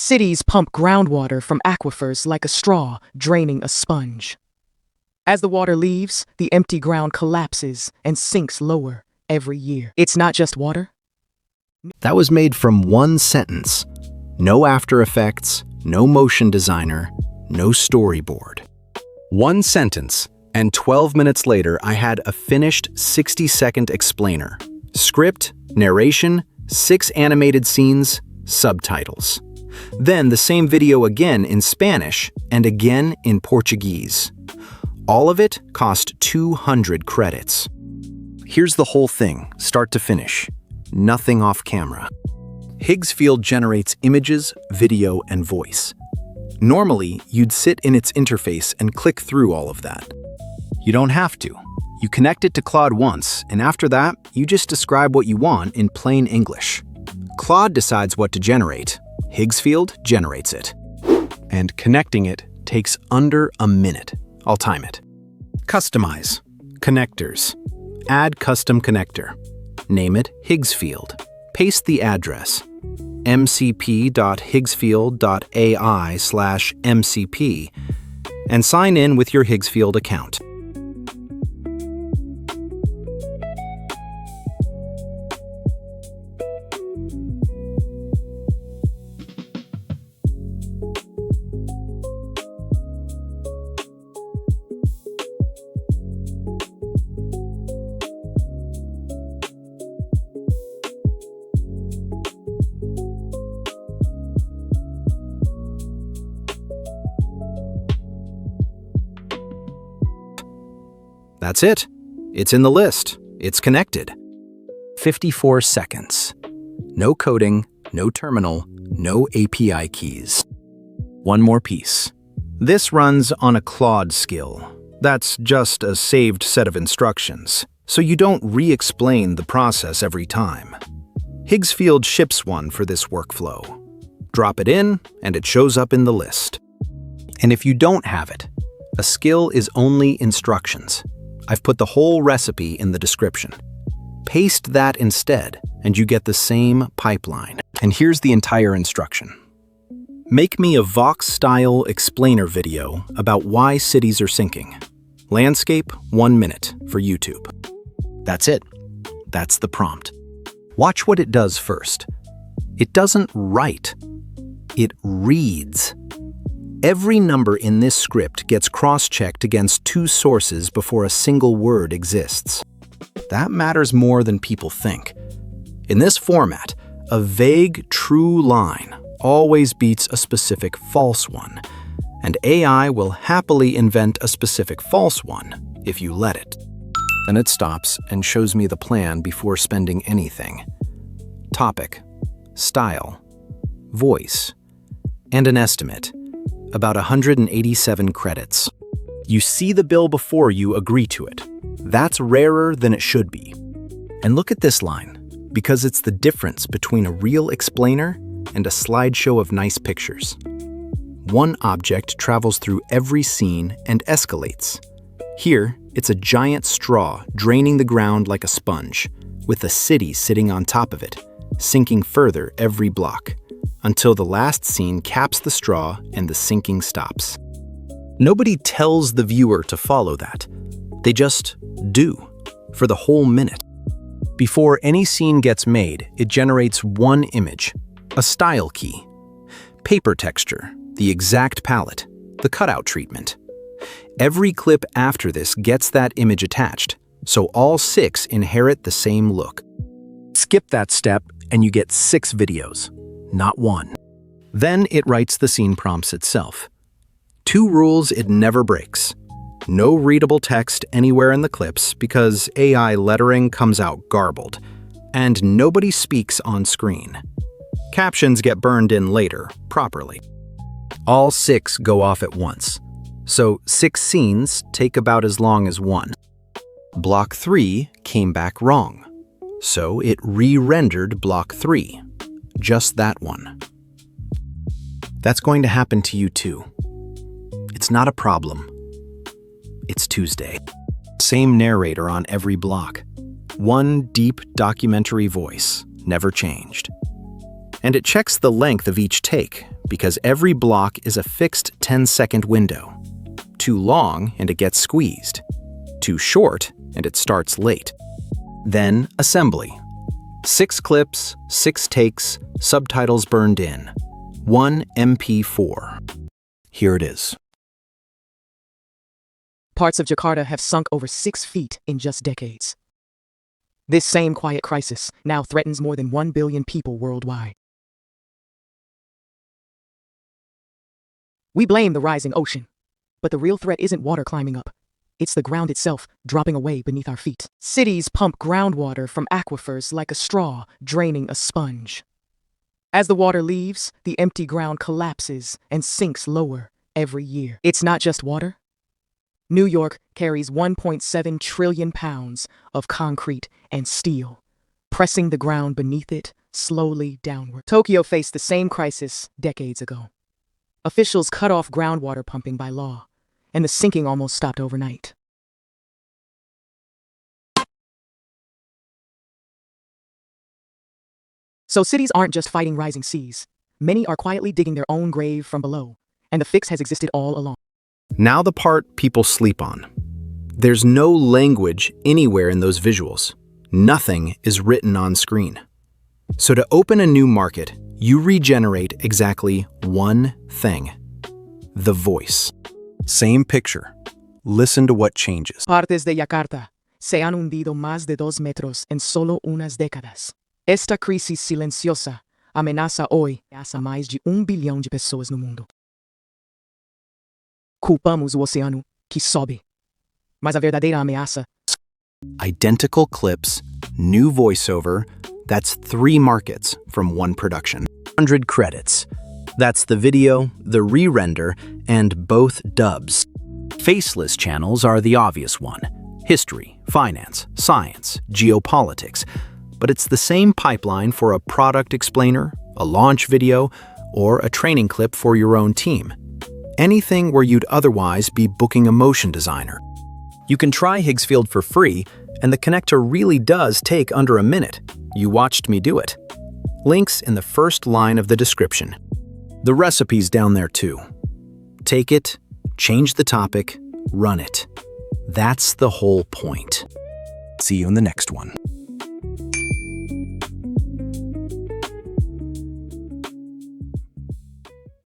Cities pump groundwater from aquifers like a straw draining a sponge. As the water leaves, the empty ground collapses and sinks lower every year. It's not just water. That was made from one sentence. No After Effects, no motion designer, no storyboard. One sentence, and 12 minutes later I had a finished 60-second explainer. Script, narration, 6 animated scenes, subtitles. Then the same video again in Spanish and again in Portuguese. All of it cost 200 credits. Here's the whole thing, start to finish. Nothing off camera. Higgsfield generates images, video, and voice. Normally, you'd sit in its interface and click through all of that. You don't have to. You connect it to Claude once, and after that, you just describe what you want in plain English. Claude decides what to generate. Higgsfield generates it. And connecting it takes under a minute. I'll time it. Customize. Connectors. Add custom connector. Name it Higgsfield. Paste the address. mcp.higgsfield.ai/mcp and sign in with your Higgsfield account. That's it. It's in the list. It's connected. 54 seconds. No coding, no terminal, no API keys. One more piece. This runs on a Claude skill. That's just a saved set of instructions, so you don't re-explain the process every time. Higgsfield ships one for this workflow. Drop it in, and it shows up in the list. And if you don't have it, a skill is only instructions. I've put the whole recipe in the description. Paste that instead, and you get the same pipeline. And here's the entire instruction. Make me a Vox-Style explainer video about why cities are sinking. Landscape, 1 minute for YouTube. That's it. That's the prompt. Watch what it does first. It doesn't write. It reads. Every number in this script gets cross-checked against 2 sources before a single word exists. That matters more than people think. In this format, a vague, true line always beats a specific false one, and AI will happily invent a specific false one if you let it. Then it stops and shows me the plan before spending anything. Topic, style, voice, and an estimate. About 187 credits. You see the bill before you agree to it. That's rarer than it should be. And look at this line, because it's the difference between a real explainer and a slideshow of nice pictures. One object travels through every scene and escalates. Here, it's a giant straw draining the ground like a sponge, with a city sitting on top of it, sinking further every block, until the last scene caps the straw and the sinking stops. Nobody tells the viewer to follow that. They just do, for the whole minute. Before any scene gets made, it generates one image, a style key, paper texture, the exact palette, the cutout treatment. Every clip after this gets that image attached, so all 6 inherit the same look. Skip that step and you get 6 videos. Not 1. Then it writes the scene prompts itself. 2 rules it never breaks. No readable text anywhere in the clips because AI lettering comes out garbled. And nobody speaks on screen. Captions get burned in later, properly. All 6 go off at once. So 6 scenes take about as long as 1. Block 3 came back wrong. So it re-rendered block 3. Just that one. That's going to happen to you too. It's not a problem. It's Tuesday. Same narrator on every block. One deep documentary voice, never changed. And it checks the length of each take, because every block is a fixed 10-second window. Too long, and it gets squeezed. Too short, and it starts late. Then, assembly. 6 clips, 6 takes, subtitles burned in. 1 MP4. Here it is. Parts of Jakarta have sunk over 6 feet in just decades. This same quiet crisis now threatens more than 1 billion people worldwide. We blame the rising ocean, but the real threat isn't water climbing up. It's the ground itself dropping away beneath our feet. Cities pump groundwater from aquifers like a straw draining a sponge. As the water leaves, the empty ground collapses and sinks lower every year. It's not just water. New York carries 1.7 trillion pounds of concrete and steel, pressing the ground beneath it slowly downward. Tokyo faced the same crisis decades ago. Officials cut off groundwater pumping by law, and the sinking almost stopped overnight. So cities aren't just fighting rising seas. Many are quietly digging their own grave from below, and the fix has existed all along. Now the part people sleep on. There's no language anywhere in those visuals. Nothing is written on screen. So to open a new market, you regenerate exactly one thing: the voice. Same picture. Listen to what changes. Partes de Yakarta se han hundido más de 2 metros en solo unas décadas. Esta crisis silenciosa amenaza hoy a mais de 1 bilhão de pessoas no mundo. Culpamos o oceano, que sobe. Mas a verdadeira ameaça... Identical clips, new voiceover, that's 3 markets from one production. 100 credits. That's the video, the re-render, and both dubs. Faceless channels are the obvious one. History, finance, science, geopolitics. But it's the same pipeline for a product explainer, a launch video, or a training clip for your own team. Anything where you'd otherwise be booking a motion designer. You can try Higgsfield for free, and the connector really does take under a minute. You watched me do it. Links in the first line of the description. The recipe's down there too. Take it, change the topic, run it. That's the whole point. See you in the next one.